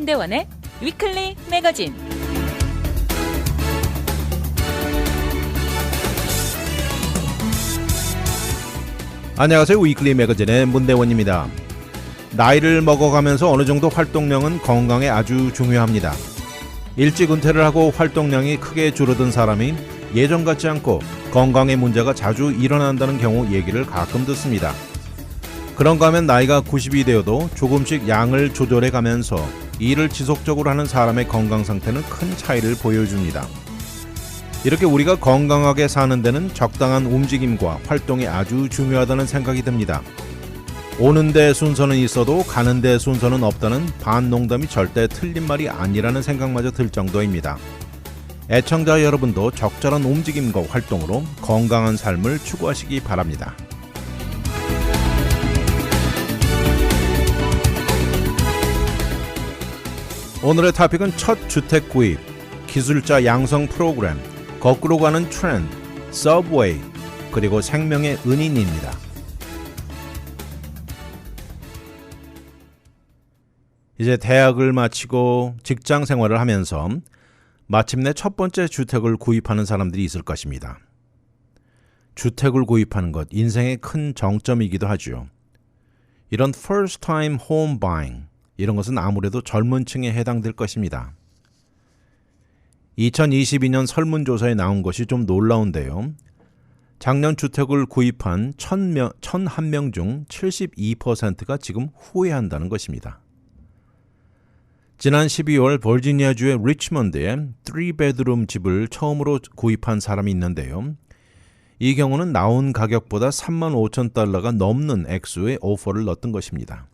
문대원의 위클리 매거진. 안녕하세요. 위클리 매거진의 문대원입니다. 나이를 먹어가면서 어느 정도 활동량은 건강에 아주 중요합니다. 일찍 은퇴를 하고 활동량이 크게 줄어든 사람이 예전 같지 않고 건강에 문제가 자주 일어난다는 경우 얘기를 가끔 듣습니다. 그런가 하면 나이가 90이 되어도 조금씩 양을 조절해 가면서 일을 지속적으로 하는 사람의 건강 상태는 큰 차이를 보여줍니다. 이렇게 우리가 건강하게 사는 데는 적당한 움직임과 활동이 아주 중요하다는 생각이 듭니다. 오는 데 순서는 있어도 가는 데 순서는 없다는 반농담이 절대 틀린 말이 아니라는 생각마저 들 정도입니다. 애청자 여러분도 적절한 움직임과 활동으로 건강한 삶을 추구하시기 바랍니다. 오늘의 토픽은 첫 주택 구입, 기술자 양성 프로그램, 거꾸로 가는 트렌드, 서브웨이, 그리고 생명의 은인입니다. 이제 대학을 마치고 직장 생활을 하면서 마침내 첫 번째 주택을 구입하는 사람들이 있을 것입니다. 주택을 구입하는 것, 인생의 큰 정점이기도 하죠. 이런 first time home buying, 이런 것은 아무래도 젊은 층에 해당될 것입니다. 2022년 설문조사에 나온 것이 좀 놀라운데요. 작년 주택을 구입한 1001명 중 72%가 지금 후회한다는 것입니다. 지난 12월 버지니아주의 리치먼드에 3베드룸 집을 처음으로 구입한 사람이 있는데요. 이 경우는 나온 가격보다 $35,000가 넘는 액수의 오퍼를 넣었던 것입니다.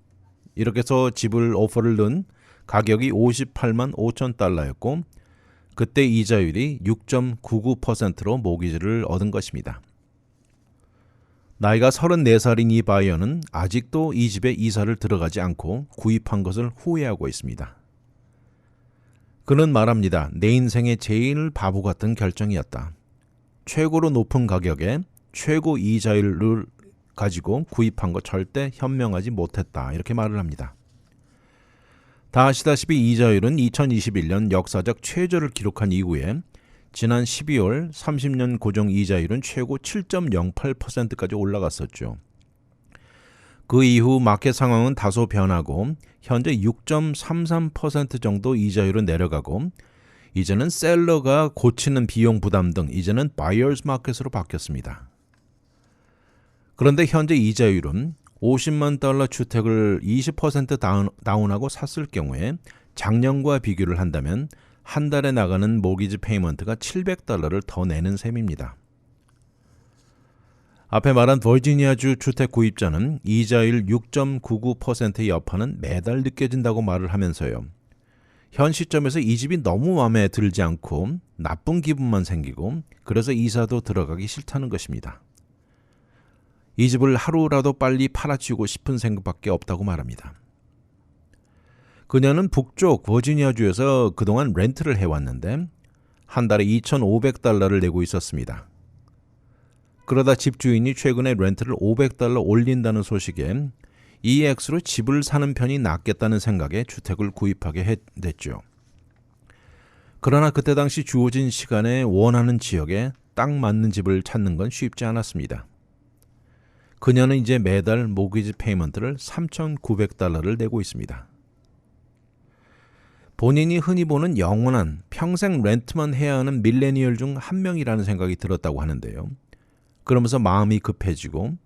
이렇게 해서 집을 오퍼를 넣은 가격이 $585,000였고 그때 이자율이 6.99%로 모기지를 얻은 것입니다. 나이가 34살인 이 바이어는 아직도 이 집에 이사를 들어가지 않고 구입한 것을 후회하고 있습니다. 그는 말합니다. 내 인생의 제일 바보 같은 결정이었다. 최고로 높은 가격에 최고 이자율을 가지고 구입한 거 절대 현명하지 못했다. 이렇게 말을 합니다. 다 아시다시피 이자율은 2021년 역사적 최저를 기록한 이후에 지난 12월 30년 고정 이자율은 최고 7.08%까지 올라갔었죠. 그 이후 마켓 상황은 다소 변하고 현재 6.33% 정도 이자율은 내려가고 이제는 셀러가 고치는 비용 부담 등 이제는 바이어스 마켓으로 바뀌었습니다. 그런데 현재 이자율은 $50만 주택을 20% 다운하고 샀을 경우에 작년과 비교를 한다면 한 달에 나가는 모기지 페이먼트가 $700를 더 내는 셈입니다. 앞에 말한 버지니아주 주택 구입자는 이자율 6.99%의 여파는 매달 느껴진다고 말을 하면서요. 현 시점에서 이 집이 너무 마음에 들지 않고 나쁜 기분만 생기고 그래서 이사도 들어가기 싫다는 것입니다. 이 집을 하루라도 빨리 팔아치우고 싶은 생각밖에 없다고 말합니다. 그녀는 북쪽 버지니아주에서 그동안 렌트를 해왔는데 한 달에 $2,500를 내고 있었습니다. 그러다 집주인이 최근에 렌트를 $500 올린다는 소식에 이 액수로 집을 사는 편이 낫겠다는 생각에 주택을 구입하게 됐죠. 그러나 그때 당시 주어진 시간에 원하는 지역에 딱 맞는 집을 찾는 건 쉽지 않았습니다. 그녀는 이제 매달 모기지 페이먼트를 $3,900를 내고 있습니다. 본인이 흔히 보는 영원한 평생 렌트만 해야 하는 밀레니얼 중 한 명이라는 생각이 들었다고 하는데요. 그러면서 마음이 급해지고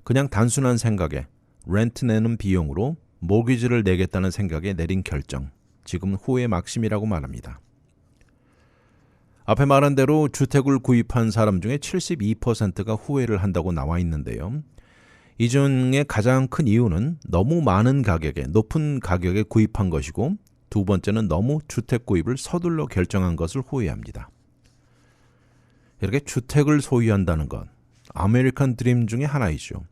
그냥 단순한 생각에 렌트 내는 비용으로 모기지를 내겠다는 생각에 내린 결정, 지금 후회 막심이라고 말합니다. 앞에 말한 대로 주택을 구입한 사람 중에 72%가 후회를 한다고 나와 있는데요. 이 중에 가장 큰 이유는 너무 많은 가격에, 높은 가격에 구입한 것이고 두 번째는 너무 주택 구입을 서둘러 결정한 것을 후회합니다. 이렇게 주택을 소유한다는 것, 아메리칸 드림 중에 하나이죠.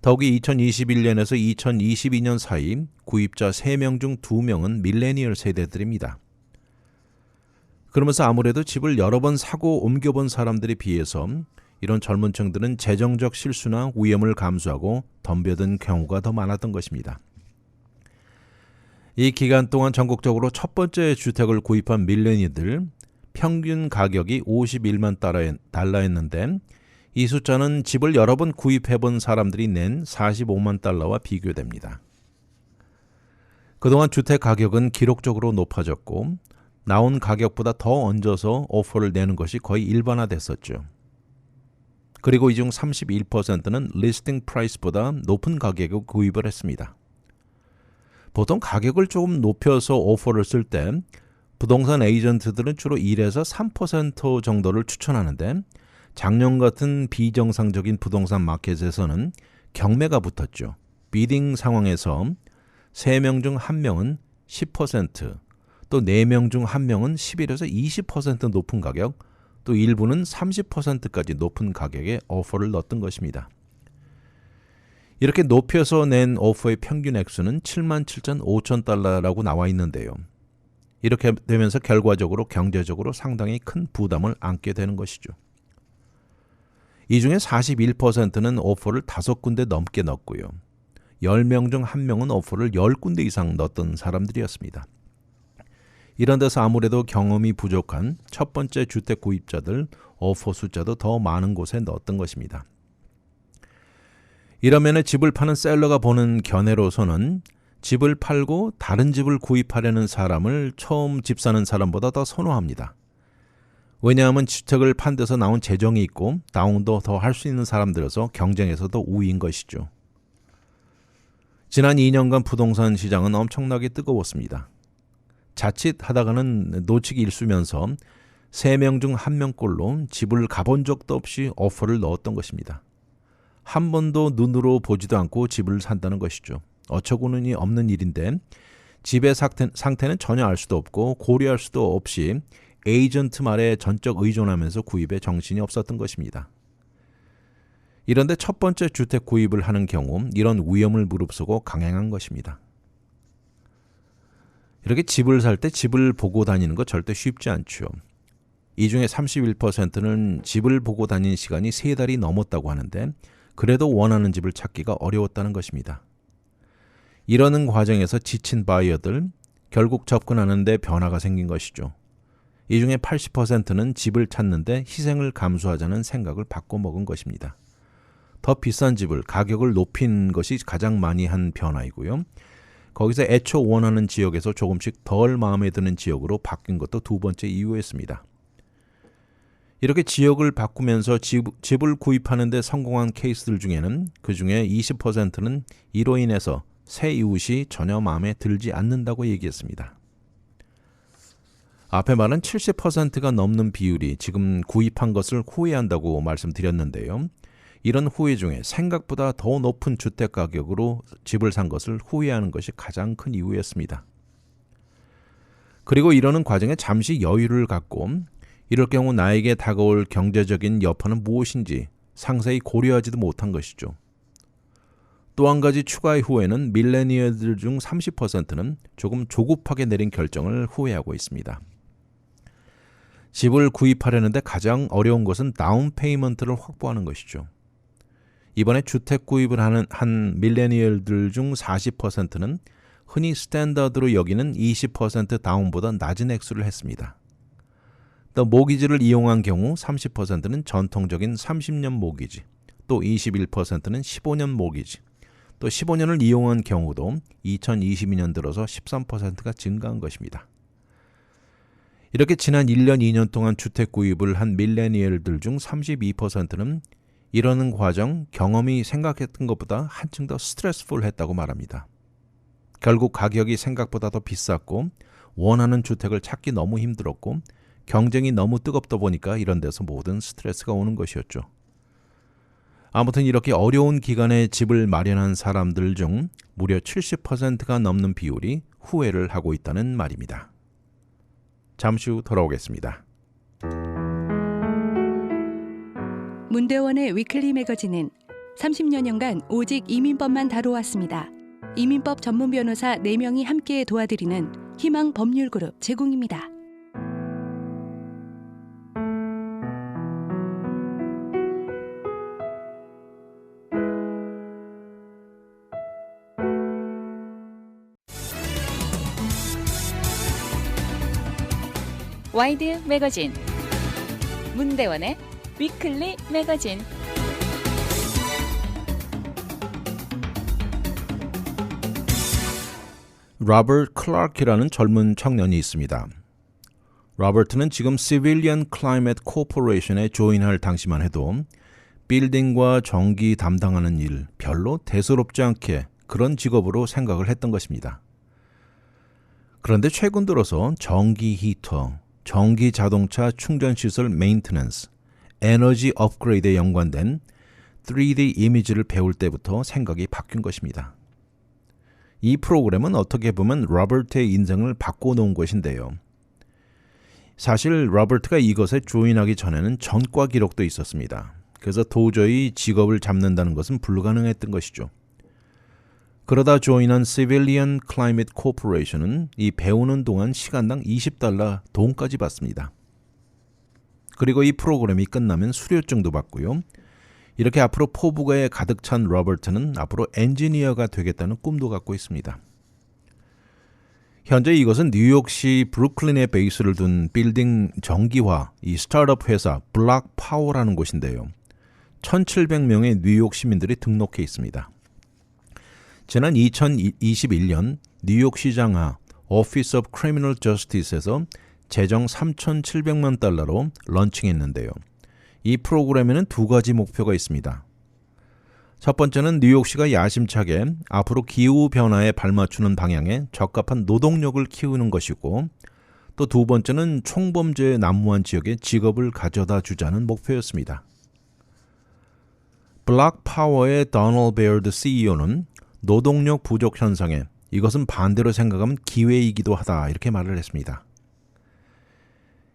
더욱이 2021년에서 2022년 사이 구입자 3명 중 2명은 밀레니얼 세대들입니다. 그러면서 아무래도 집을 여러 번 사고 옮겨본 사람들에 비해서 이런 젊은 층들은 재정적 실수나 위험을 감수하고 덤벼든 경우가 더 많았던 것입니다. 이 기간 동안 전국적으로 첫 번째 주택을 구입한 밀레니얼들 평균 가격이 51만 달러였는데 이 숫자는 집을 여러 번 구입해본 사람들이 낸 45만 달러와 비교됩니다. 그동안 주택 가격은 기록적으로 높아졌고 나온 가격보다 더 얹어서 오퍼를 내는 것이 거의 일반화됐었죠. 그리고 이 중 31%는 리스팅 프라이스보다 높은 가격에 구입을 했습니다. 보통 가격을 조금 높여서 오퍼를 쓸 때 부동산 에이전트들은 주로 1에서 3% 정도를 추천하는데 작년 같은 비정상적인 부동산 마켓에서는 경매가 붙었죠. 비딩 상황에서 3명 중 1명은 10%, 또 4명 중 1명은 11에서 20% 높은 가격, 또 일부는 30%까지 높은 가격에 오퍼를 넣었던 것입니다. 이렇게 높여서 낸 오퍼의 평균 액수는 77,500달러라고 나와 있는데요. 이렇게 되면서 결과적으로 경제적으로 상당히 큰 부담을 안게 되는 것이죠. 이 중에 41%는 오퍼를 5군데 넘게 넣었고요. 10명 중 1명은 오퍼를 10군데 이상 넣었던 사람들이었습니다. 이런 데서 아무래도 경험이 부족한 첫 번째 주택 구입자들 오퍼 숫자도 더 많은 곳에 넣었던 것입니다. 이러면 집을 파는 셀러가 보는 견해로서는 집을 팔고 다른 집을 구입하려는 사람을 처음 집 사는 사람보다 더 선호합니다. 왜냐하면 주택을 판 데서 나온 재정이 있고 다운도 더 할 수 있는 사람들에서 경쟁에서도 우위인 것이죠. 지난 2년간 부동산 시장은 엄청나게 뜨거웠습니다. 자칫 하다가는 놓치기 일쑤면서 3명 중 1명꼴로 집을 가본 적도 없이 오퍼를 넣었던 것입니다. 한 번도 눈으로 보지도 않고 집을 산다는 것이죠. 어처구니 없는 일인데 집의 상태는 전혀 알 수도 없고 고려할 수도 없이 에이전트 말에 전적 의존하면서 구입에 정신이 없었던 것입니다. 이런데 첫 번째 주택 구입을 하는 경우 이런 위험을 무릅쓰고 강행한 것입니다. 이렇게 집을 살 때 집을 보고 다니는 거 절대 쉽지 않죠. 이 중에 31%는 집을 보고 다니는 시간이 3달이 넘었다고 하는데 그래도 원하는 집을 찾기가 어려웠다는 것입니다. 이러는 과정에서 지친 바이어들 결국 접근하는 데 변화가 생긴 것이죠. 이 중에 80%는 집을 찾는데 희생을 감수하자는 생각을 바꿔먹은 것입니다. 더 비싼 집을 가격을 높인 것이 가장 많이 한 변화이고요. 거기서 애초 원하는 지역에서 조금씩 덜 마음에 드는 지역으로 바뀐 것도 두 번째 이유였습니다. 이렇게 지역을 바꾸면서 집을 구입하는 데 성공한 케이스들 중에는 그 중에 20%는 이로 인해서 새 이웃이 전혀 마음에 들지 않는다고 얘기했습니다. 앞에 말한 70%가 넘는 비율이 지금 구입한 것을 후회한다고 말씀드렸는데요. 이런 후회 중에 생각보다 더 높은 주택 가격으로 집을 산 것을 후회하는 것이 가장 큰 이유였습니다. 그리고 이러는 과정에 잠시 여유를 갖고 이럴 경우 나에게 다가올 경제적인 여파는 무엇인지 상세히 고려하지도 못한 것이죠. 또 한 가지 추가의 후회는 밀레니얼들 중 30%는 조금 조급하게 내린 결정을 후회하고 있습니다. 집을 구입하려는데 가장 어려운 것은 다운 페이먼트를 확보하는 것이죠. 이번에 주택 구입을 하는 한 밀레니얼들 중 40%는 흔히 스탠다드로 여기는 20% 다운보다 낮은 액수를 했습니다. 또 모기지를 이용한 경우 30%는 전통적인 30년 모기지, 또 21%는 15년 모기지, 또 15년을 이용한 경우도 2022년 들어서 13%가 증가한 것입니다. 이렇게 지난 1년, 2년 동안 주택 구입을 한 밀레니얼들 중 32%는 이러는 과정, 경험이 생각했던 것보다 한층 더 스트레스풀했다고 말합니다. 결국 가격이 생각보다 더 비쌌고 원하는 주택을 찾기 너무 힘들었고 경쟁이 너무 뜨겁다 보니까 이런 데서 모든 스트레스가 오는 것이었죠. 아무튼 이렇게 어려운 기간에 집을 마련한 사람들 중 무려 70%가 넘는 비율이 후회를 하고 있다는 말입니다. 잠시 후 돌아오겠습니다. 문대원의 위클리 매거진은 30여 년간 오직 이민법만 다뤄왔습니다. 이민법 전문 변호사 4명이 함께 도와드리는 희망 법률그룹 제공입니다. 와이드 매거진, 문대원의 위클리 매거진. 로버트 클라크라는 젊은 청년이 있습니다. 로버트는 지금 Civilian Climate Corporation에 조인할 당시만 해도 빌딩과 전기 담당하는 일 별로 대수롭지 않게 그런 직업으로 생각을 했던 것입니다. 그런데 최근 들어서 전기 히터, 전기 자동차 충전시설 메인테넌스, 에너지 업그레이드에 연관된 3D 이미지를 배울 때부터 생각이 바뀐 것입니다. 이 프로그램은 어떻게 보면 로버트의 인생을 바꿔놓은 것인데요. 사실 로버트가 이것에 조인하기 전에는 전과 기록도 있었습니다. 그래서 도저히 직업을 잡는다는 것은 불가능했던 것이죠. 그러다 조인한 Civilian Climate Corporation은 이 배우는 동안 시간당 $20 돈까지 받습니다. 그리고 이 프로그램이 끝나면 수료증도 받고요. 이렇게 앞으로 포부가에 가득 찬 로버트는 앞으로 엔지니어가 되겠다는 꿈도 갖고 있습니다. 현재 이것은 뉴욕시 브루클린에 베이스를 둔 빌딩 전기화 이 스타트업 회사 블락파워라는 곳인데요. 1,700명의 뉴욕 시민들이 등록해 있습니다. 지난 2021년 뉴욕시장하 Office of Criminal Justice에서 재정 $3,700만 달러로 런칭했는데요. 이 프로그램에는 두 가지 목표가 있습니다. 첫 번째는 뉴욕시가 야심차게 앞으로 기후변화에 발맞추는 방향에 적합한 노동력을 키우는 것이고, 또 두 번째는 총범죄에 난무한 지역에 직업을 가져다 주자는 목표였습니다. 블락파워의 도널드 베어드 CEO는 노동력 부족 현상에 이것은 반대로 생각하면 기회이기도 하다 이렇게 말을 했습니다.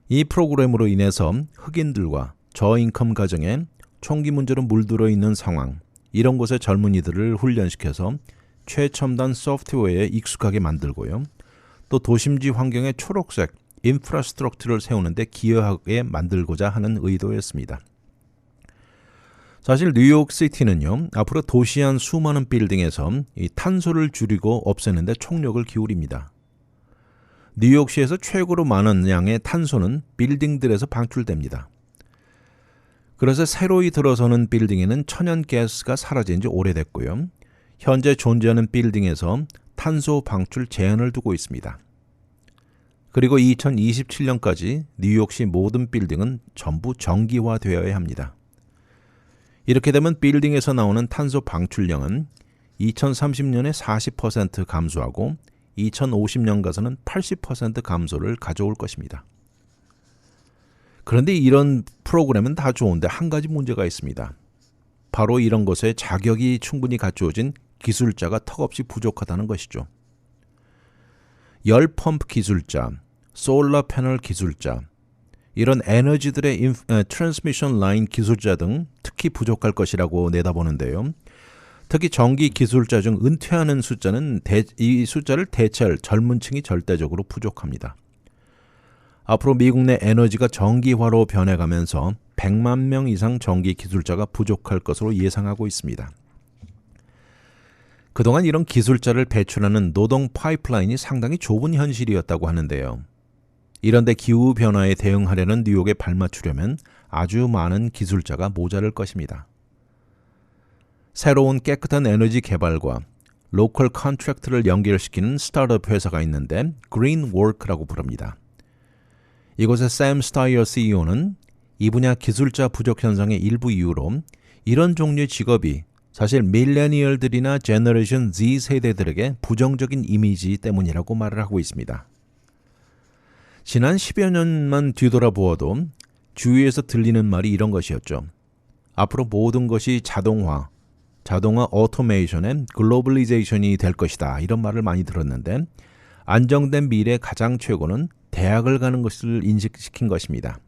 이 프로그램으로 인해서 흑인들과 저인컴 가정에 총기 문제로 물들어 있는 상황, 이런 곳의 젊은이들을 훈련시켜서 최첨단 소프트웨어에 익숙하게 만들고요. 또 도심지 환경에 초록색 인프라스트럭처를 세우는데 기여하게 만들고자 하는 의도였습니다. 사실 뉴욕시티는요, 앞으로 도시 안 수많은 빌딩에서 이 탄소를 줄이고 없애는 데 총력을 기울입니다. 뉴욕시에서 최고로 많은 양의 탄소는 빌딩들에서 방출됩니다. 그래서 새로이 들어서는 빌딩에는 천연가스가 사라진 지 오래됐고요. 현재 존재하는 빌딩에서 탄소 방출 제한을 두고 있습니다. 그리고 2027년까지 뉴욕시 모든 빌딩은 전부 전기화되어야 합니다. 이렇게 되면 빌딩에서 나오는 탄소 방출량은 2030년에 40% 감소하고 2050년 가서는 80% 감소를 가져올 것입니다. 그런데 이런 프로그램은 다 좋은데 한 가지 문제가 있습니다. 바로 이런 것에 자격이 충분히 갖추어진 기술자가 턱없이 부족하다는 것이죠. 열펌프 기술자, 솔라 패널 기술자, 이런 에너지들의 트랜스미션 라인 기술자 등 특히 부족할 것이라고 내다보는데요. 특히 전기 기술자 중 은퇴하는 숫자는 이 숫자를 대체할 젊은 층이 절대적으로 부족합니다. 앞으로 미국 내 에너지가 전기화로 변해가면서 100만 명 이상 전기 기술자가 부족할 것으로 예상하고 있습니다. 그동안 이런 기술자를 배출하는 노동 파이프라인이 상당히 좁은 현실이었다고 하는데요. 이런데 기후변화에 대응하려는 뉴욕에 발맞추려면 아주 많은 기술자가 모자랄 것입니다. 새로운 깨끗한 에너지 개발과 로컬 컨트랙트를 연결시키는 스타트업 회사가 있는데 그린워크라고 부릅니다. 이곳의 샘 스타이어 CEO는 이 분야 기술자 부족 현상의 일부 이유로 이런 종류의 직업이 사실 밀레니얼들이나 제너레이션 Z 세대들에게 부정적인 이미지 때문이라고 말을 하고 있습니다. 지난 10여 년만 뒤돌아보아도 주위에서 들리는 말이 이런 것이었죠. 앞으로 모든 것이 자동화 오토메이션의 글로벌리제이션이 될 것이다. 이런 말을 많이 들었는데 안정된 미래 가장 최고는 대학을 가는 것을 인식시킨 것입니다.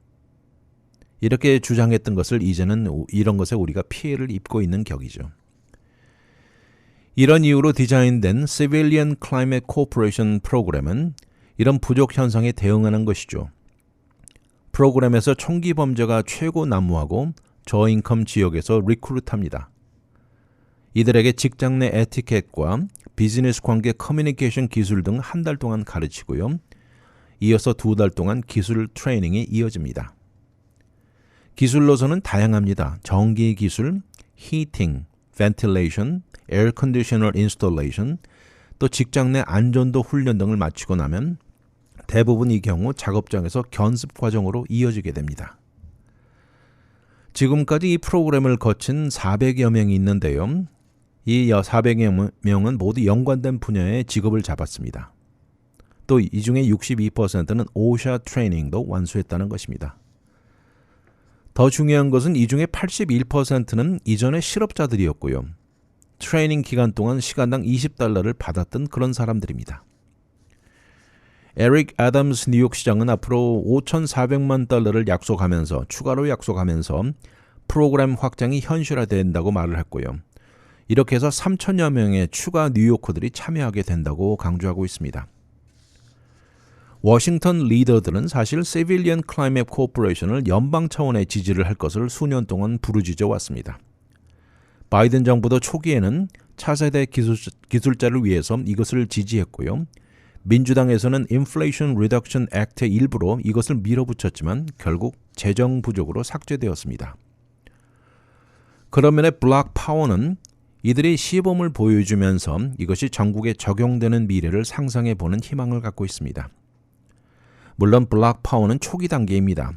이렇게 주장했던 것을 이제는 이런 것에 우리가 피해를 입고 있는 격이죠. 이런 이유로 디자인된 Civilian Climate Corporation 프로그램은 이런 부족 현상에 대응하는 것이죠. 프로그램에서 총기 범죄가 최고 난무하고 저인컴 지역에서 리크루트합니다. 이들에게 직장 내 에티켓과 비즈니스 관계 커뮤니케이션 기술 등 한 달 동안 가르치고요. 이어서 2달 동안 기술 트레이닝이 이어집니다. 기술로서는 다양합니다. 전기 기술, 히팅, ventilation, air conditioner installation, 또 직장 내 안전도 훈련 등을 마치고 나면 대부분 이 경우 작업장에서 견습 과정으로 이어지게 됩니다. 지금까지 이 프로그램을 거친 400여 명이 있는데요. 이 400여 명은 모두 연관된 분야의 직업을 잡았습니다. 또 이 중에 62%는 오샤 트레이닝도 완수했다는 것입니다. 더 중요한 것은 이 중에 81%는 이전의 실업자들이었고요. 트레이닝 기간 동안 시간당 $20를 받았던 그런 사람들입니다. 에릭 애덤스 뉴욕시장은 앞으로 $5,400만 추가로 약속하면서 프로그램 확장이 현실화된다고 말을 했고요. 이렇게 해서 3천여 명의 추가 뉴요커들이 참여하게 된다고 강조하고 있습니다. 워싱턴 리더들은 사실 Civilian Climate Corporation을 연방 차원의 지지를 할 것을 수년 동안 부르짖어 왔습니다. 바이든 정부도 초기에는 차세대 기술자를 위해서 이것을 지지했고요. 민주당에서는 Inflation Reduction Act의 일부로 이것을 밀어붙였지만 결국 재정 부족으로 삭제되었습니다. 그런 면에 블락 파워는 이들이 시범을 보여주면서 이것이 전국에 적용되는 미래를 상상해보는 희망을 갖고 있습니다. 물론 블락 파워는 초기 단계입니다.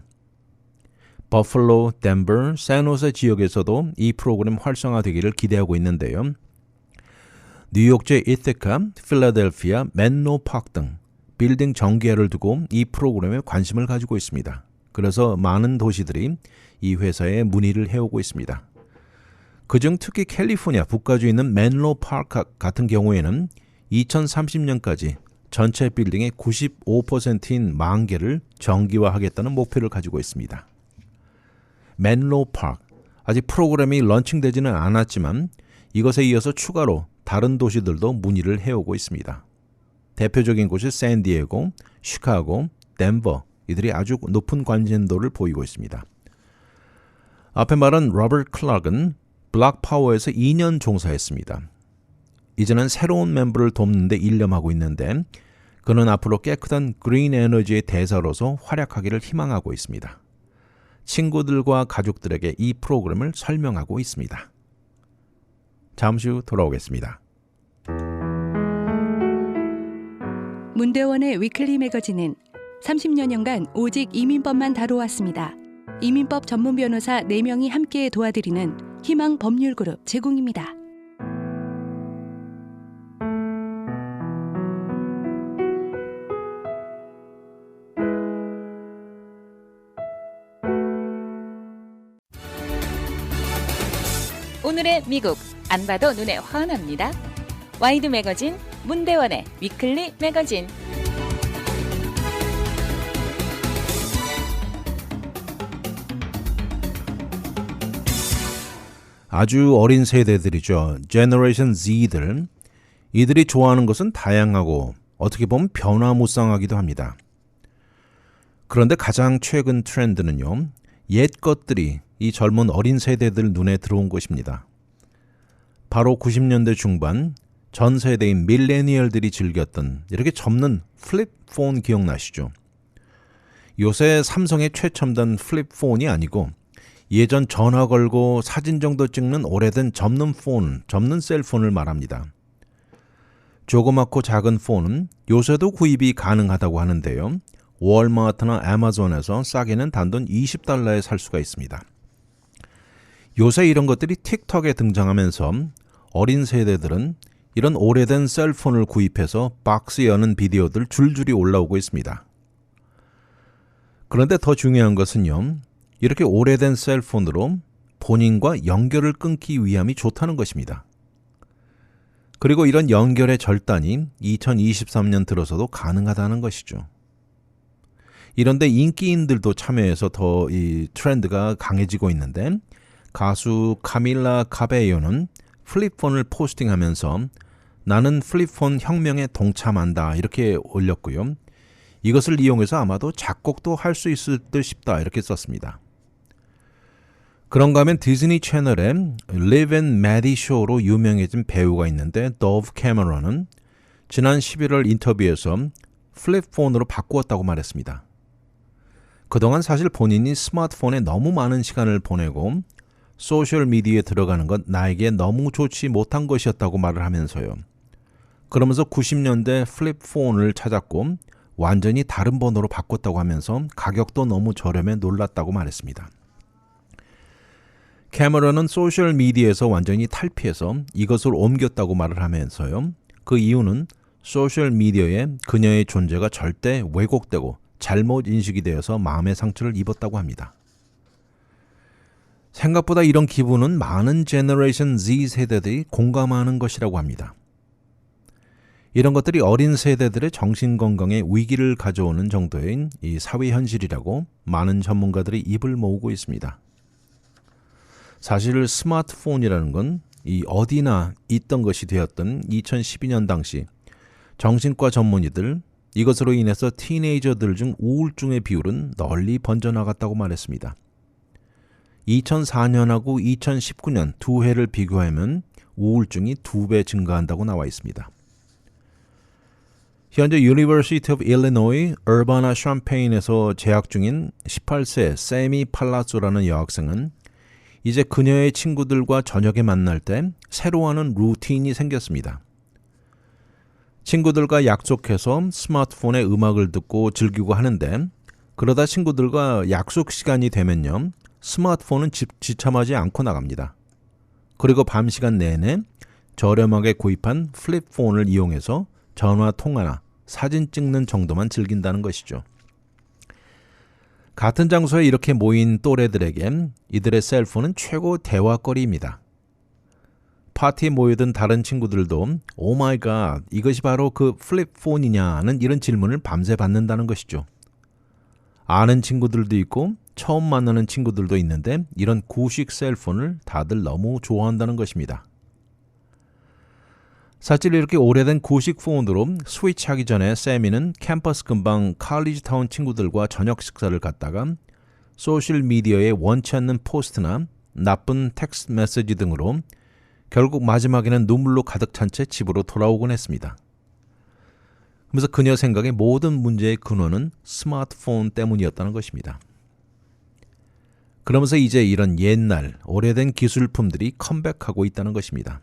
버플로, 덴버, 샌호세 지역에서도 이 프로그램 활성화되기를 기대하고 있는데요. 뉴욕주의 이테카, 필라델피아, 맨로 파크 등 빌딩 전개를 두고 이 프로그램에 관심을 가지고 있습니다. 그래서 많은 도시들이 이 회사에 문의를 해오고 있습니다. 그중 특히 캘리포니아 북가주에 있는 맨로 파크 같은 경우에는 2030년까지 전체 빌딩의 95%인 10,000개를 전기화하겠다는 목표를 가지고 있습니다. 맨로 파크, 아직 프로그램이 런칭되지는 않았지만 이것에 이어서 추가로 다른 도시들도 문의를 해오고 있습니다. 대표적인 곳이 샌디에고, 시카고, 덴버, 이들이 아주 높은 관심도를 보이고 있습니다. 앞에 말한 로버트 클락은 블락 파워에서 2년 종사했습니다. 이제는 새로운 멤버를 돕는 데 일념하고 있는데 그는 앞으로 깨끗한 그린 에너지의 대사로서 활약하기를 희망하고 있습니다. 친구들과 가족들에게 이 프로그램을 설명하고 있습니다. 잠시 후 돌아오겠습니다. 문대원의 위클리 매거진은 30여년간 오직 이민법만 다뤄왔습니다. 이민법 전문 변호사 4명이 함께 도와드리는 희망 법률그룹 제공입니다. 오늘의 미국 안 봐도 눈에 환합니다. 와이드 매거진 문대원의 위클리 매거진. 아주 어린 세대들이죠. 제너레이션 Z들. 이들이 좋아하는 것은 다양하고 어떻게 보면 변화무쌍하기도 합니다. 그런데 가장 최근 트렌드는요. 옛 것들이 이 젊은 어린 세대들 눈에 들어온 것입니다. 바로 90년대 중반 전 세대인 밀레니얼들이 즐겼던 이렇게 접는 플립폰 기억나시죠? 요새 삼성의 최첨단 플립폰이 아니고 예전 전화 걸고 사진 정도 찍는 오래된 접는 셀폰을 말합니다. 조그맣고 작은 폰은 요새도 구입이 가능하다고 하는데요. 월마트나 아마존에서 싸게는 단돈 $20에 살 수가 있습니다. 요새 이런 것들이 틱톡에 등장하면서 어린 세대들은 이런 오래된 셀폰을 구입해서 박스 여는 비디오들 줄줄이 올라오고 있습니다. 그런데 더 중요한 것은요. 이렇게 오래된 셀폰으로 본인과 연결을 끊기 위함이 좋다는 것입니다. 그리고 이런 연결의 절단이 2023년 들어서도 가능하다는 것이죠. 이런데 인기인들도 참여해서 더 이 트렌드가 강해지고 있는데 가수 카밀라 카베요는 플립폰을 포스팅하면서 나는 플립폰 혁명에 동참한다 이렇게 올렸고요. 이것을 이용해서 아마도 작곡도 할 수 있을 듯 싶다 이렇게 썼습니다. 그런가 하면 디즈니 채널에 Live and Maddie 쇼로 유명해진 배우가 있는데 더브 캐머런은 지난 11월 인터뷰에서 플립폰으로 바꾸었다고 말했습니다. 그동안 사실 본인이 스마트폰에 너무 많은 시간을 보내고 소셜미디어에 들어가는 건 나에게 너무 좋지 못한 것이었다고 말을 하면서요. 그러면서 90년대 플립폰을 찾았고 완전히 다른 번호로 바꿨다고 하면서 가격도 너무 저렴해 놀랐다고 말했습니다. 캐머런은 소셜미디어에서 완전히 탈피해서 이것을 옮겼다고 말을 하면서요. 그 이유는 소셜미디어에 그녀의 존재가 절대 왜곡되고 잘못 인식이 되어서 마음의 상처를 입었다고 합니다. 생각보다 이런 기분은 많은 제너레이션 Z 세대들이 공감하는 것이라고 합니다. 이런 것들이 어린 세대들의 정신건강에 위기를 가져오는 정도의 이 사회 현실이라고 많은 전문가들이 입을 모으고 있습니다. 사실 스마트폰이라는 건 이 어디나 있던 것이 되었던 2012년 당시 정신과 전문의들 이것으로 인해서 티네이저들 중 우울증의 비율은 널리 번져나갔다고 말했습니다. 2004년하고 2019년 두 해를 비교하면 우울증이 2배 증가한다고 나와 있습니다. 현재 University of Illinois Urbana-Champaign에서 재학 중인 18세 세미 팔라조라는 여학생은 이제 그녀의 친구들과 저녁에 만날 때 새로 하는 루틴이 생겼습니다. 친구들과 약속해서 스마트폰에 음악을 듣고 즐기고 하는데 그러다 친구들과 약속 시간이 되면요. 스마트폰은 지참하지 않고 나갑니다. 그리고 밤 시간 내내 저렴하게 구입한 플립폰을 이용해서 전화 통화나 사진 찍는 정도만 즐긴다는 것이죠. 같은 장소에 이렇게 모인 또래들에겐 이들의 셀폰은 최고 대화거리입니다. 파티에 모여든 다른 친구들도 오 마이 갓 이것이 바로 그 플립폰이냐는 이런 질문을 밤새 받는다는 것이죠. 아는 친구들도 있고 처음 만나는 친구들도 있는데 이런 구식 셀폰을 다들 너무 좋아한다는 것입니다. 사실 이렇게 오래된 구식 폰으로 스위치하기 전에 세미는 캠퍼스 근방 칼리지타운 친구들과 저녁 식사를 갔다가 소셜미디어에 원치 않는 포스트나 나쁜 텍스트 메시지 등으로 결국 마지막에는 눈물로 가득 찬 채 집으로 돌아오곤 했습니다. 그래서 그녀 생각에 모든 문제의 근원은 스마트폰 때문이었다는 것입니다. 그러면서 이제 이런 옛날 오래된 기술품들이 컴백하고 있다는 것입니다.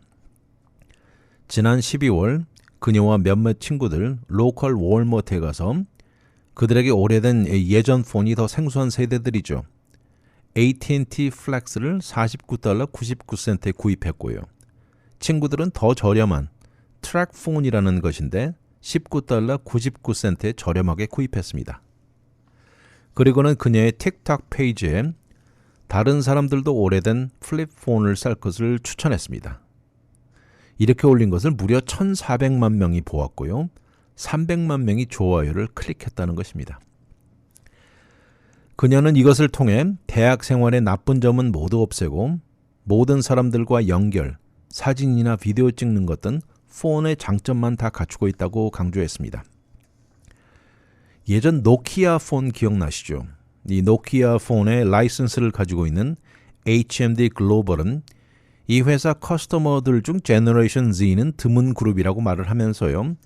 지난 12월 그녀와 몇몇 친구들 로컬 월마트에 가서 그들에게 오래된 예전 폰이 더 생소한 세대들이죠. AT&T 플렉스를 $49 99센트에 구입했고요. 친구들은 더 저렴한 트랙폰이라는 것인데 $19 99센트에 저렴하게 구입했습니다. 그리고는 그녀의 틱톡 페이지에 다른 사람들도 오래된 플립폰을 살 것을 추천했습니다. 이렇게 올린 것을 무려 1,400만 명이 보았고요. 300만 명이 좋아요를 클릭했다는 것입니다. 그녀는 이것을 통해 대학 생활의 나쁜 점은 모두 없애고 모든 사람들과 연결, 사진이나 비디오 찍는 것 등 폰의 장점만 다 갖추고 있다고 강조했습니다. 예전 노키아 폰 기억나시죠? 이 노키아 폰의 라이선스를 가지고 있는 HMD 글로벌은 이 회사 커스터머들 중 제너레이션 Z는 드문 그룹이라고 말을 하면서요.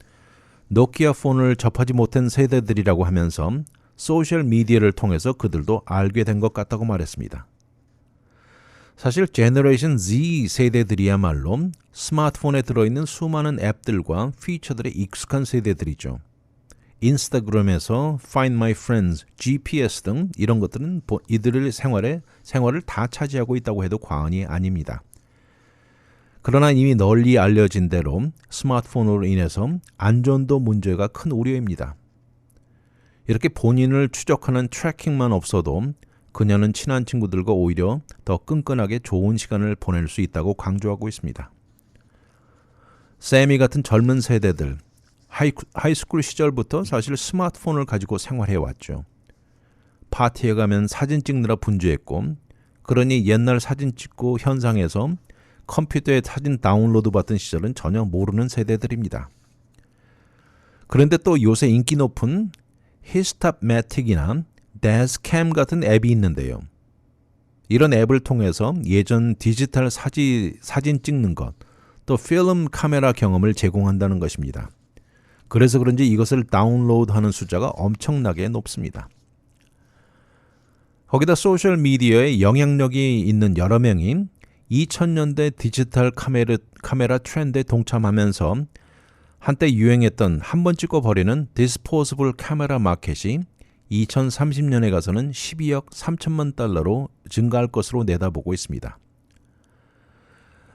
노키아 폰을 접하지 못한 세대들이라고 하면서 소셜미디어를 통해서 그들도 알게 된 것 같다고 말했습니다. 사실 제너레이션 Z 세대들이야말로 스마트폰에 들어있는 수많은 앱들과 피처들에 익숙한 세대들이죠. 인스타그램에서 Find My Friends, GPS 등 이런 것들은 이들의 생활을 다 차지하고 있다고 해도 과언이 아닙니다. 그러나 이미 널리 알려진 대로 스마트폰으로 인해서 안전도 문제가 큰 우려입니다. 이렇게 본인을 추적하는 트래킹만 없어도 그녀는 친한 친구들과 오히려 더 끈끈하게 좋은 시간을 보낼 수 있다고 강조하고 있습니다. 세미 같은 젊은 세대들, 하이스쿨 시절부터 사실 스마트폰을 가지고 생활해왔죠. 파티에 가면 사진 찍느라 분주했고 그러니 옛날 사진 찍고 현상에서 컴퓨터에 사진 다운로드 받던 시절은 전혀 모르는 세대들입니다. 그런데 또 요새 인기 높은 히스탑매틱이나 데스캠 같은 앱이 있는데요. 이런 앱을 통해서 예전 디지털 사진 찍는 것, 또 필름 카메라 경험을 제공한다는 것입니다. 그래서 그런지 이것을 다운로드하는 숫자가 엄청나게 높습니다. 거기다 소셜미디어에 영향력이 있는 여러 명이 2000년대 디지털 카메라 트렌드에 동참하면서 한때 유행했던 한 번 찍고 버리는 디스포서블 카메라 마켓이 2030년에 가서는 12억 3천만 달러로 증가할 것으로 내다보고 있습니다.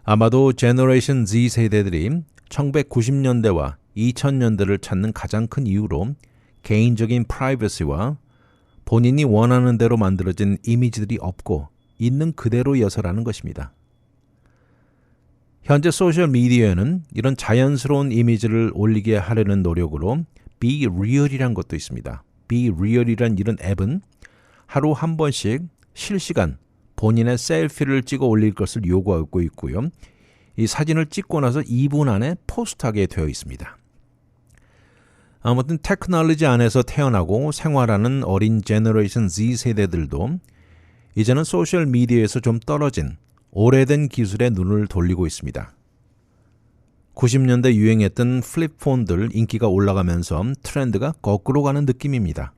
아마도 제너레이션 Z 세대들이 1990년대와 2000년대를 찾는 가장 큰 이유로 개인적인 프라이버시와 본인이 원하는 대로 만들어진 이미지들이 없고 있는 그대로여서라는 것입니다. 현재 소셜미디어에는 이런 자연스러운 이미지를 올리게 하려는 노력으로 Be Real이란 것도 있습니다. Be Real이란 이런 앱은 하루 한 번씩 실시간 본인의 셀피를 찍어 올릴 것을 요구하고 있고요. 이 사진을 찍고 나서 2분 안에 포스트하게 되어 있습니다. 아무튼 테크놀로지 안에서 태어나고 생활하는 어린 제너레이션 Z 세대들도 이제는 소셜미디어에서 좀 떨어진 오래된 기술에 눈을 돌리고 있습니다. 90년대 유행했던 플립폰들 인기가 올라가면서 트렌드가 거꾸로 가는 느낌입니다.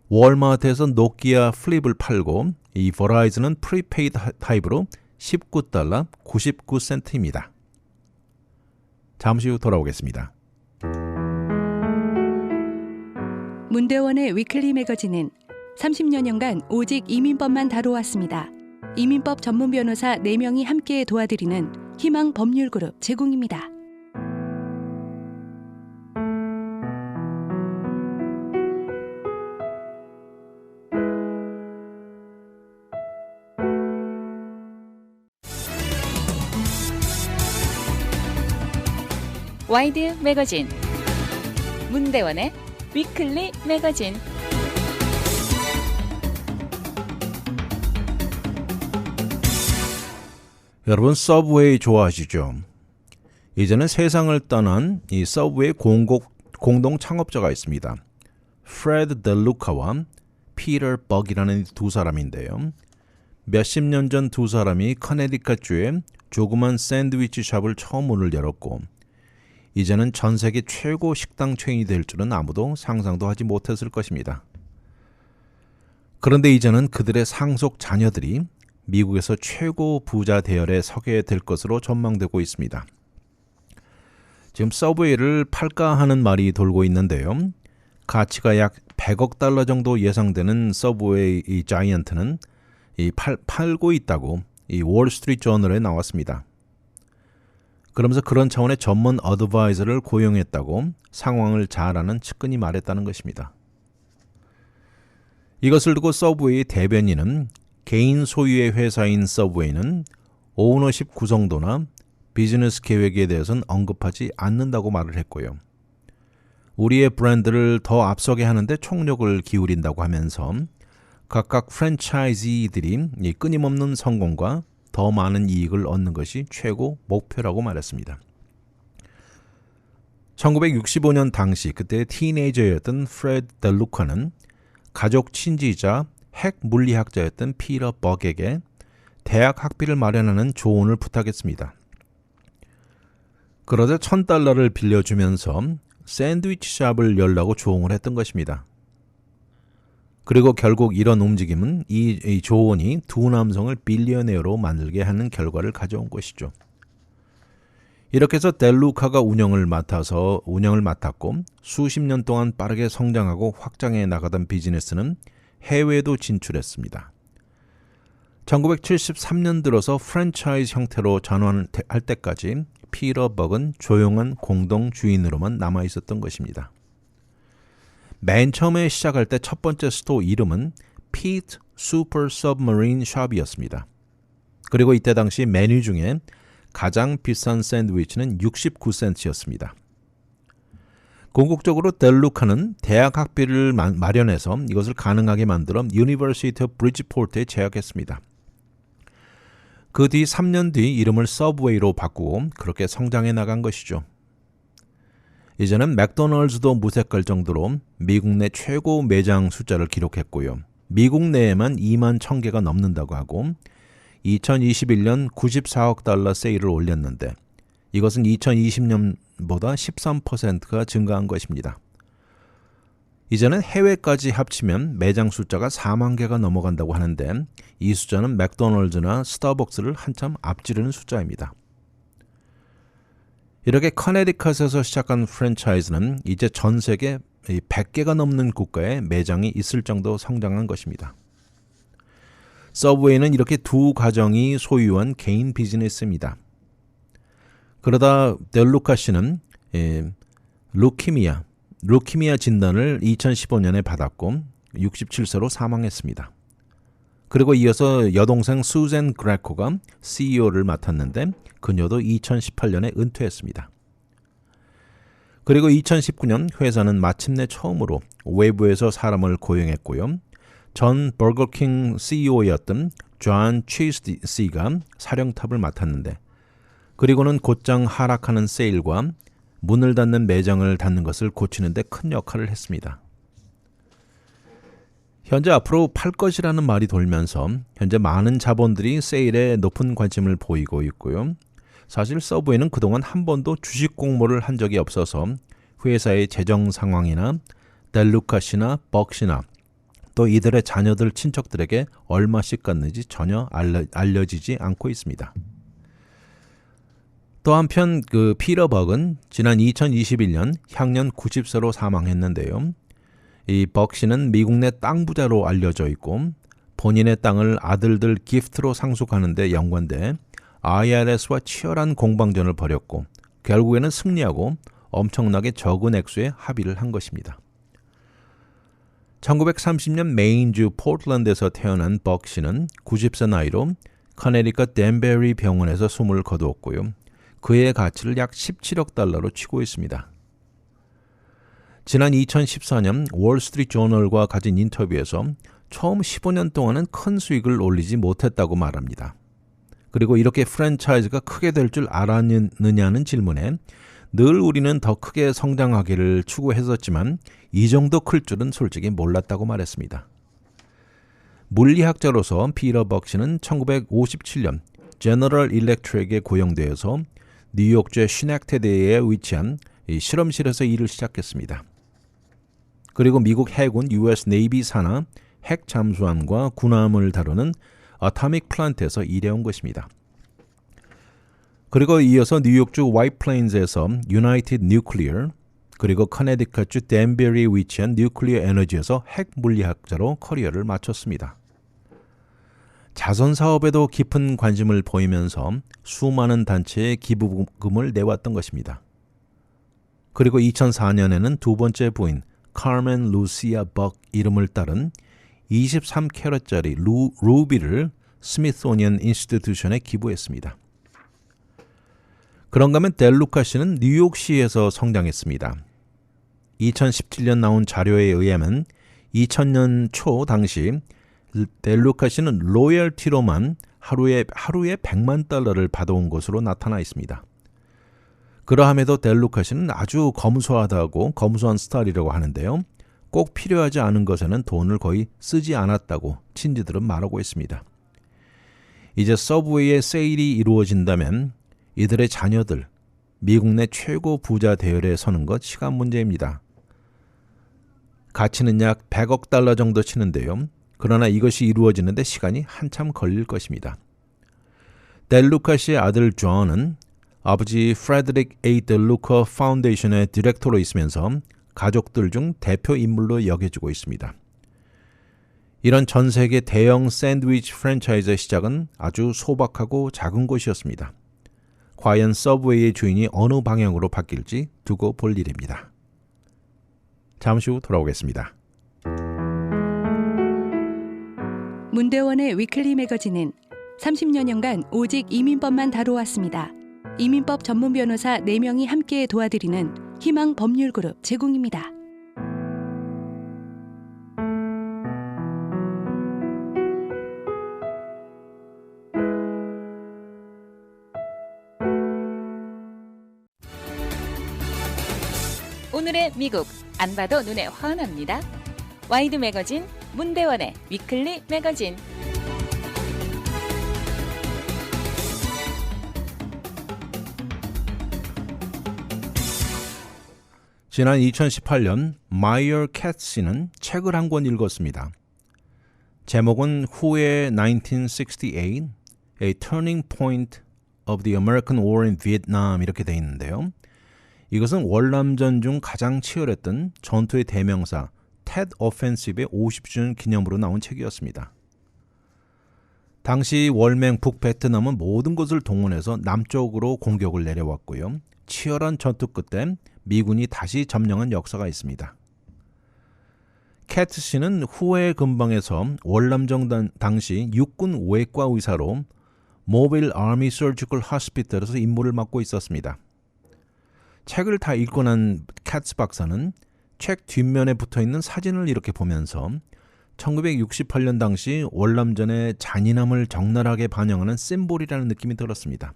월마트에서 노키아 플립을 팔고 이 버라이즌은 프리페이드 타입으로 $19 99센트입니다. 잠시 후 돌아오겠습니다. 문대원의 위클리 매거진은 30여년간 오직 이민법만 다뤄왔습니다. 이민법 전문 변호사 4명이 함께 도와드리는 희망 법률 그룹 제공입니다. 와이드 매거진 문대원의 위클리 매거진. 여러분 서브웨이 좋아하시죠? 이제는 세상을 떠난 이 서브웨이 공동 창업자가 있습니다. 프레드 델루카와 피터 버기라는 두 사람인데요. 몇십 년 전 두 사람이 커네디컷주에 조그만 샌드위치 샵을 처음 문을 열었고 이제는 전 세계 최고 식당 체인이 될 줄은 아무도 상상도 하지 못했을 것입니다. 그런데 이제는 그들의 상속 자녀들이 미국에서 최고 부자 대열에 서게 될 것으로 전망되고 있습니다. 지금 서브웨이를 팔까 하는 말이 돌고 있는데요. 가치가 약 100억 달러 정도 예상되는 서브웨이 이 자이언트는 팔고 있다고 이 월스트리트 저널에 나왔습니다. 그러면서 그런 차원의 전문 어드바이저를 고용했다고 상황을 잘 아는 측근이 말했다는 것입니다. 이것을 두고 서브웨이 대변인은 개인 소유의 회사인 서브웨이는 오너십 구성도나 비즈니스 계획에 대해서는 언급하지 않는다고 말을 했고요. 우리의 브랜드를 더 앞서게 하는데 총력을 기울인다고 하면서 각각 프랜차이즈들이 끊임없는 성공과 더 많은 이익을 얻는 것이 최고 목표라고 말했습니다. 1965년 당시 그때 티네이저였던 프레드 델루카는 가족 친지이자 핵 물리학자였던 피터 버그에게 대학 학비를 마련하는 조언을 부탁했습니다. 그러자 $1,000를 빌려주면서 샌드위치 샵을 열라고 조언을 했던 것입니다. 그리고 결국 이런 움직임은 이 조언이 두 남성을 빌리어네어로 만들게 하는 결과를 가져온 것이죠. 이렇게 해서 델루카가 운영을 맡았고 수십 년 동안 빠르게 성장하고 확장해 나가던 비즈니스는 해외에도 진출했습니다. 1973년 들어서 프랜차이즈 형태로 전환할 때까지 피터 버그는 조용한 공동 주인으로만 남아 있었던 것입니다. 맨 처음에 시작할 때 첫 번째 스토어 이름은 피트 슈퍼 서브머린 샵이었습니다. 그리고 이때 당시 메뉴 중에 가장 비싼 샌드위치는 69센트였습니다. 궁극적으로 델루카는 대학 학비를 마련해서 이것을 가능하게 만들어 유니버시티 오브 브리지포트에 재학했습니다. 그 뒤 3년 뒤 이름을 서브웨이로 바꾸고 그렇게 성장해 나간 것이죠. 이제는 맥도널드도 무색할 정도로 미국 내 최고 매장 숫자를 기록했고요. 미국 내에만 2만 1,000개가 넘는다고 하고 2021년 $94억 세일을 올렸는데 이것은 2020년 전보다 13%가 증가한 것입니다. 이제는 해외까지 합치면 매장 숫자가 4만 개가 넘어간다고 하는데 이 숫자는 맥도널드나 스타벅스를 한참 앞지르는 숫자입니다. 이렇게 커네디컷에서 시작한 프랜차이즈는 이제 전 세계 100개가 넘는 국가에 매장이 있을 정도 성장한 것입니다. 서브웨이는 이렇게 두 가정이 소유한 개인 비즈니스입니다. 그러다 델루카 씨는 루키미아 진단을 2015년에 받았고 67세로 사망했습니다. 그리고 이어서 여동생 수잔 그레코가 CEO를 맡았는데 그녀도 2018년에 은퇴했습니다. 그리고 2019년 회사는 마침내 처음으로 외부에서 사람을 고용했고요. 전 버거킹 CEO였던 존 치스가 사령탑을 맡았는데 그리고는 곧장 하락하는 세일과 문을 닫는 매장을 닫는 것을 고치는 데 큰 역할을 했습니다. 현재 앞으로 팔 것이라는 말이 돌면서 현재 많은 자본들이 세일에 높은 관심을 보이고 있고요. 사실 서브웨이는 그동안 한 번도 주식 공모를 한 적이 없어서 회사의 재정 상황이나 델루카 씨나 벅 씨나 또 이들의 자녀들 친척들에게 얼마씩 갔는지 전혀 알려지지 않고 있습니다. 또 한편 피터 벅은 지난 2021년 향년 90세로 사망했는데요. 이 벅 씨는 미국 내 땅 부자로 알려져 있고 본인의 땅을 아들들 기프트로 상속하는 데 연관돼 IRS와 치열한 공방전을 벌였고 결국에는 승리하고 엄청나게 적은 액수의 합의를 한 것입니다. 1930년 메인주 포틀랜드에서 태어난 벅 씨는 90세 나이로 커네디컷 댄베리 병원에서 숨을 거두었고요. 그의 가치를 약 17억 달러로 치고 있습니다. 지난 2014년 월스트리트 저널과 가진 인터뷰에서 처음 15년 동안은 큰 수익을 올리지 못했다고 말합니다. 그리고 이렇게 프랜차이즈가 크게 될 줄 알았느냐는 질문에 늘 우리는 더 크게 성장하기를 추구했었지만 이 정도 클 줄은 솔직히 몰랐다고 말했습니다. 물리학자로서 피터 벅 씨는 1957년 제너럴 일렉트릭에 고용되어서 뉴욕주의 시넥테드에 위치한 실험실에서 일을 시작했습니다. 그리고 미국 해군 US 네이비 산하 핵 잠수함과 군함을 다루는 어토믹 플랜트에서 일해온 것입니다. 그리고 이어서 뉴욕주 화이트 플레인즈에서 유나이티드 뉴클리어 그리고 커네디컷주 댄베리에 위치한 뉴클리어 에너지에서 핵 물리학자로 커리어를 마쳤습니다. 자선 사업에도 깊은 관심을 보이면서 수많은 단체에 기부금을 내왔던 것입니다. 그리고 2004년에는 두 번째 부인 카멘 루시아 벅 이름을 따른 23캐럿짜리 루비를 스미소니언 인스티튜션에 기부했습니다. 그런가 하면 델루카 씨는 뉴욕시에서 성장했습니다. 2017년 나온 자료에 의하면 2000년 초 당시 델루카 씨는 로열티로만 하루에 100만 달러를 받아온 것으로 나타나 있습니다. 그러함에도 델루카 씨는 아주 검소한 스타일이라고 하는데요. 꼭 필요하지 않은 것에는 돈을 거의 쓰지 않았다고 친지들은 말하고 있습니다. 이제 서브웨이의 세일이 이루어진다면 이들의 자녀들, 미국 내 최고 부자 대열에 서는 것 시간 문제입니다. 가치는 약 100억 달러 정도 치는데요. 그러나 이것이 이루어지는데 시간이 한참 걸릴 것입니다. 델루카 씨의 아들 존은 아버지 프레드릭 A. 델루카 파운데이션의 디렉터로 있으면서 가족들 중 대표 인물로 여겨지고 있습니다. 이런 전 세계 대형 샌드위치 프랜차이즈의 시작은 아주 소박하고 작은 곳이었습니다. 과연 서브웨이의 주인이 어느 방향으로 바뀔지 두고 볼 일입니다. 잠시 후 돌아오겠습니다. 문대원의 위클리 매거진은 30여년간 오직 이민법만 다뤄왔습니다. 이민법 전문 변호사 4명이 함께 도와드리는 희망 법률그룹 제공입니다. 오늘의 미국 안 봐도 눈에 환합니다. 와이드 매거진 문대원의 위클리 매거진. 지난 2018년 마이어 캣씨는 책을 한 권 읽었습니다. 제목은 후의 1968, A Turning Point of the American War in Vietnam 이렇게 되어 있는데요. 이것은 월남전 중 가장 치열했던 전투의 대명사 테드 오펜시브의 50주년 기념으로 나온 책이었습니다. 당시 월맹 북베트남은 모든 것을 동원해서 남쪽으로 공격을 내려왔고요. 치열한 전투 끝에 미군이 다시 점령한 역사가 있습니다. 캐트 씨는 후에 근방에서 월남전 당시 육군 외과 의사로 모빌 아미 서지컬 호스피털에서 임무를 맡고 있었습니다. 책을 다 읽고 난 캐츠 박사는 책 뒷면에 붙어있는 사진을 이렇게 보면서 1968년 당시 월남전의 잔인함을 적나라하게 반영하는 심볼이라는 느낌이 들었습니다.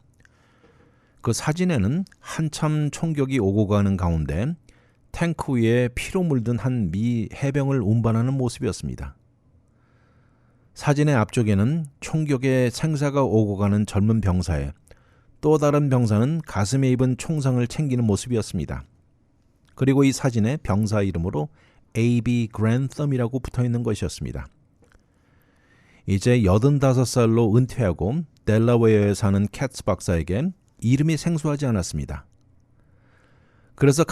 그 사진에는 한참 총격이 오고 가는 가운데 탱크 위에 피로 물든 한 미 해병을 운반하는 모습이었습니다. 사진의 앞쪽에는 총격에 생사가 오고 가는 젊은 병사에 또 다른 병사는 가슴에 입은 총상을 챙기는 모습이었습니다. 그리고 이 사진에 병사 이름으로 A.B. 그랜썸이라고 붙어있는 것이었습니다. 이제 85살로 은퇴하고 델라웨어에 사는 캐츠 박사에게 이름이 생소하지 않았습니다. 그래서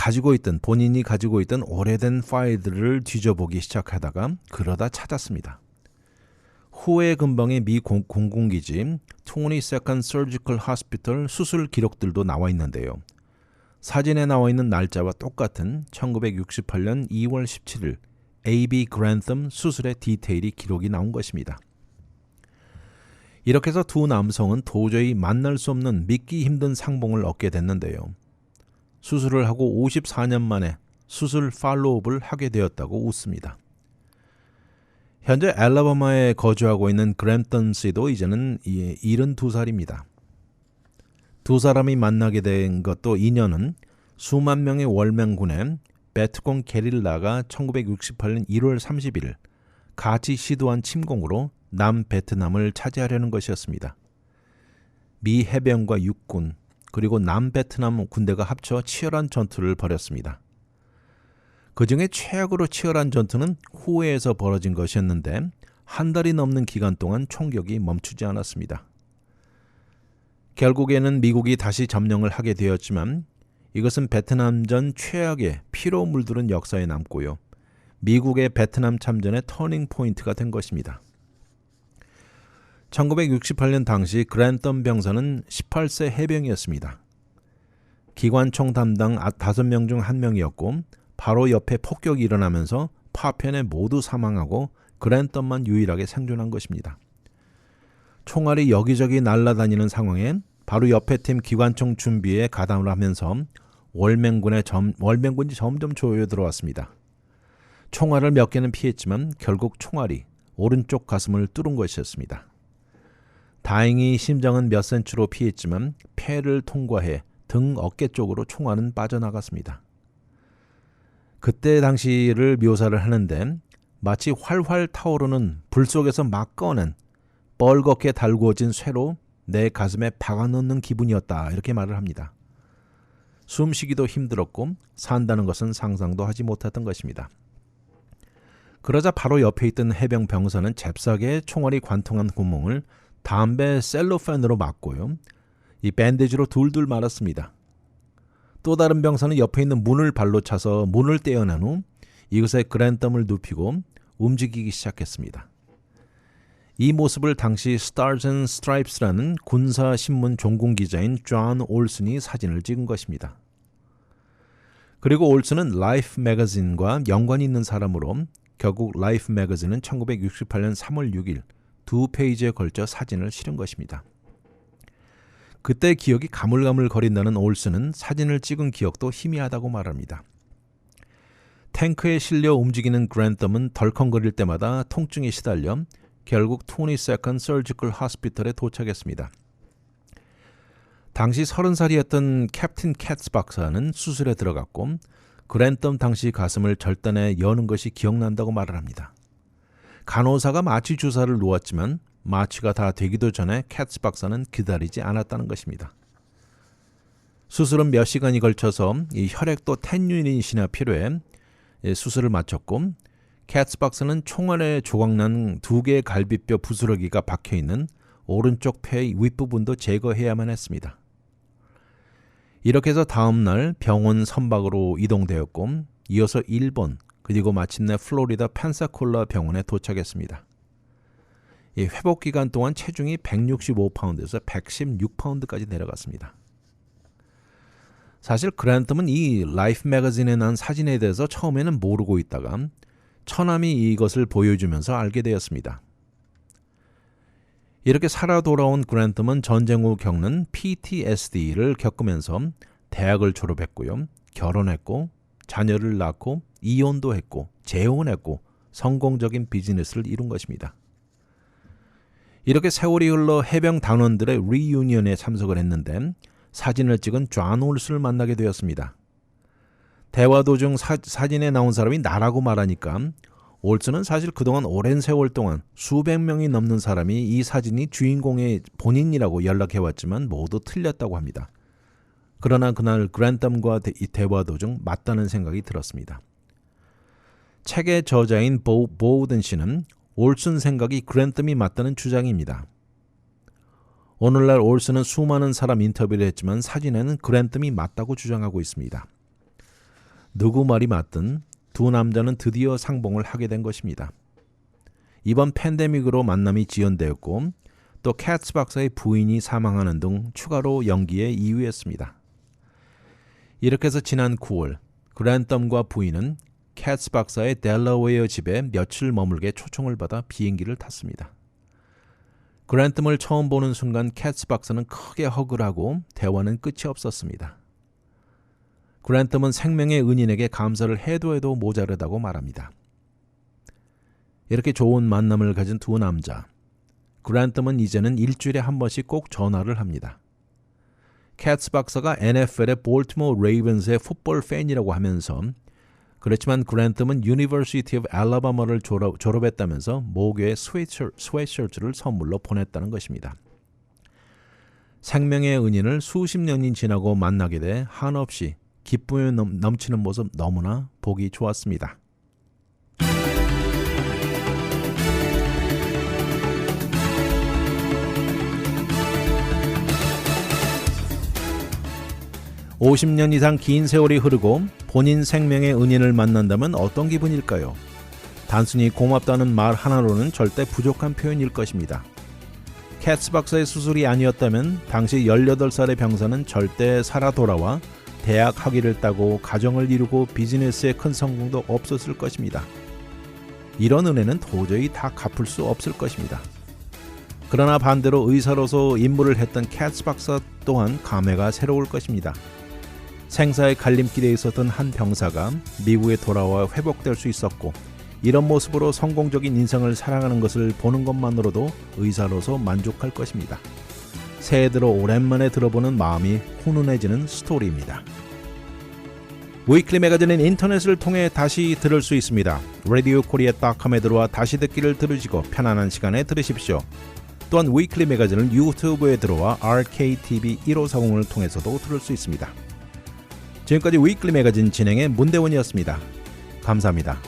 본인이 가지고 있던 오래된 파일들을 뒤져보기 시작하다가 그러다 찾았습니다. 후에 근방의 미 공군기지 22nd Surgical Hospital 수술 기록들도 나와 있는데요. 사진에 나와 있는 날짜와 똑같은 1968년 2월 17일 A.B. 그랜썸 수술의 디테일이 기록이 나온 것입니다. 이렇게 해서 두 남성은 도저히 만날 수 없는 믿기 힘든 상봉을 얻게 됐는데요. 수술을 하고 54년 만에 수술 팔로우업을 하게 되었다고 웃습니다. 현재 알라바마에 거주하고 있는 그램턴 씨도 이제는 72살입니다. 두 사람이 만나게 된 것도 인연은 수만 명의 월맹군의 베트콩 게릴라가 1968년 1월 30일 같이 시도한 침공으로 남베트남을 차지하려는 것이었습니다. 미 해병과 육군 그리고 남베트남 군대가 합쳐 치열한 전투를 벌였습니다. 그중에 최악으로 치열한 전투는 후에에서 벌어진 것이었는데 한 달이 넘는 기간 동안 총격이 멈추지 않았습니다. 결국에는 미국이 다시 점령을 하게 되었지만 이것은 베트남전 최악의 피로 물들은 역사에 남고요. 미국의 베트남 참전의 터닝 포인트가 된 것입니다. 1968년 당시 그랜덤 병사는 18세 해병이었습니다. 기관총 담당 5명 중 1명이었고 바로 옆에 폭격이 일어나면서 파편에 모두 사망하고 그랜덤만 유일하게 생존한 것입니다. 총알이 여기저기 날아다니는 상황에 바로 옆에 팀 기관총 준비에 가담을 하면서 월맹군이 점점 조여 들어왔습니다. 총알을 몇 개는 피했지만 결국 총알이 오른쪽 가슴을 뚫은 것이었습니다. 다행히 심장은 몇 센치로 피했지만 폐를 통과해 등 어깨 쪽으로 총알은 빠져나갔습니다. 그때 당시를 묘사를 하는데 마치 활활 타오르는 불 속에서 막 꺼낸 뻘겋게 달구어진 쇠로 내 가슴에 박아넣는 기분이었다 이렇게 말을 합니다. 숨쉬기도 힘들었고 산다는 것은 상상도 하지 못했던 것입니다. 그러자 바로 옆에 있던 해병 병사는 잽싸게 총알이 관통한 구멍을 담배 셀로판으로 막고요. 이 밴드지로 둘둘 말았습니다. 또 다른 병사는 옆에 있는 문을 발로 차서 문을 떼어낸 후 이것에 그랜덤을 눕히고 움직이기 시작했습니다. 이 모습을 당시 Stars and Stripes라는 군사신문 종군 기자인 존 올슨이 사진을 찍은 것입니다. 그리고 올슨은 라이프 매거진과 연관이 있는 사람으로 결국 라이프 매거진은 1968년 3월 6일 2페이지에 걸쳐 사진을 실은 것입니다. 그때 기억이 가물가물거린다는 올슨은 사진을 찍은 기억도 희미하다고 말합니다. 탱크에 실려 움직이는 그랜덤은 덜컹거릴 때마다 통증에 시달려 결국 22nd Surgical Hospital에 도착했습니다. 당시 30살이었던 캡틴 캐츠 박사는 수술에 들어갔고 그랜덤 당시 가슴을 절단해 여는 것이 기억난다고 말을 합니다. 간호사가 마취 주사를 놓았지만 마취가 다 되기도 전에 캐츠 박사는 기다리지 않았다는 것입니다. 수술은 몇 시간이 걸쳐서 이 혈액도 10유닛이나 필요해 수술을 마쳤고 캐츠박스는 총알에 조각난 2개의 갈비뼈 부스러기가 박혀있는 오른쪽 폐의 윗부분도 제거해야만 했습니다. 이렇게 해서 다음 날 병원 선박으로 이동되었고 이어서 일본 그리고 마침내 플로리다 펜사콜라 병원에 도착했습니다. 이 회복 기간 동안 체중이 165파운드에서 116파운드까지 내려갔습니다. 사실 그랜텀은 이 라이프 매거진에 난 사진에 대해서 처음에는 모르고 있다가 처남이 이것을 보여주면서 알게 되었습니다. 이렇게 살아 돌아온 그랜텀은 전쟁 후 겪는 PTSD를 겪으면서 대학을 졸업했고요. 결혼했고 자녀를 낳고 이혼도 했고 재혼했고 성공적인 비즈니스를 이룬 것입니다. 이렇게 세월이 흘러 해병 단원들의 리유니언에 참석을 했는데 사진을 찍은 존 올슨을 만나게 되었습니다. 대화 도중 사진에 나온 사람이 나라고 말하니까 올슨은 사실 그동안 오랜 세월 동안 수백 명이 넘는 사람이 이 사진이 주인공의 본인이라고 연락해왔지만 모두 틀렸다고 합니다. 그러나 그날 그랜텀과 이 대화 도중 맞다는 생각이 들었습니다. 책의 저자인 보우든 씨는 올슨 생각이 그랜텀이 맞다는 주장입니다. 오늘날 올슨은 수많은 사람 인터뷰를 했지만 사진에는 그랜텀이 맞다고 주장하고 있습니다. 누구 말이 맞든 두 남자는 드디어 상봉을 하게 된 것입니다. 이번 팬데믹으로 만남이 지연되었고 또 캐츠 박사의 부인이 사망하는 등 추가로 연기에 이유였습니다. 이렇게 해서 지난 9월 그랜텀과 부인은 캐츠 박사의 델러웨어 집에 며칠 머물게 초청을 받아 비행기를 탔습니다. 그랜텀을 처음 보는 순간 캐츠 박사는 크게 허그를 하고 대화는 끝이 없었습니다. 그랜텀은 생명의 은인에게 감사를 해도 모자르다고 말합니다. 이렇게 좋은 만남을 가진 두 남자. 그랜텀은 이제는 일주일에 한 번씩 꼭 전화를 합니다. 캐츠 박사가 NFL의 볼티모어 레이븐스의 풋볼 팬이라고 하면서 그렇지만 그랜텀은 유니버시티 오브 알라바마를 졸업했다면서 모교에 스웨트셔츠를 선물로 보냈다는 것입니다. 생명의 은인을 수십 년이 지나고 만나게 돼 한없이 기쁨에 넘치는 모습 너무나 보기 좋았습니다. (50년) 이상 긴 세월이 흐르고 본인 생명의 은인을 만난다면 어떤 기분일까요? 단순히 고맙다는 말 하나로는 절대 부족한 표현일 것입니다. 캐츠 박사의 수술이 아니었다면 당시 18살의 병사는 절대 살아 돌아와 대학 학위를 따고 가정을 이루고 비즈니스에 큰 성공도 없었을 것입니다. 이런 은혜는 도저히 다 갚을 수 없을 것입니다. 그러나 반대로 의사로서 임무를 했던 캐츠 박사 또한 감회가 새로울 것입니다. 생사의 갈림길에 있었던 한 병사가 미국에 돌아와 회복될 수 있었고 이런 모습으로 성공적인 인생을 살아가는 것을 보는 것만으로도 의사로서 만족할 것입니다. 새해 들어 오랜만에 들어보는 마음이 훈훈해지는 스토리입니다. 위클리 매거진은 인터넷을 통해 다시 들을 수 있습니다. radiokorea.com에 들어와 다시 듣기를 들으시고 편안한 시간에 들으십시오. 또한 위클리 매거진은 유튜브에 들어와 RKTV 1540을 통해서도 들을 수 있습니다. 지금까지 위클리 매거진 진행의 문대원이었습니다. 감사합니다.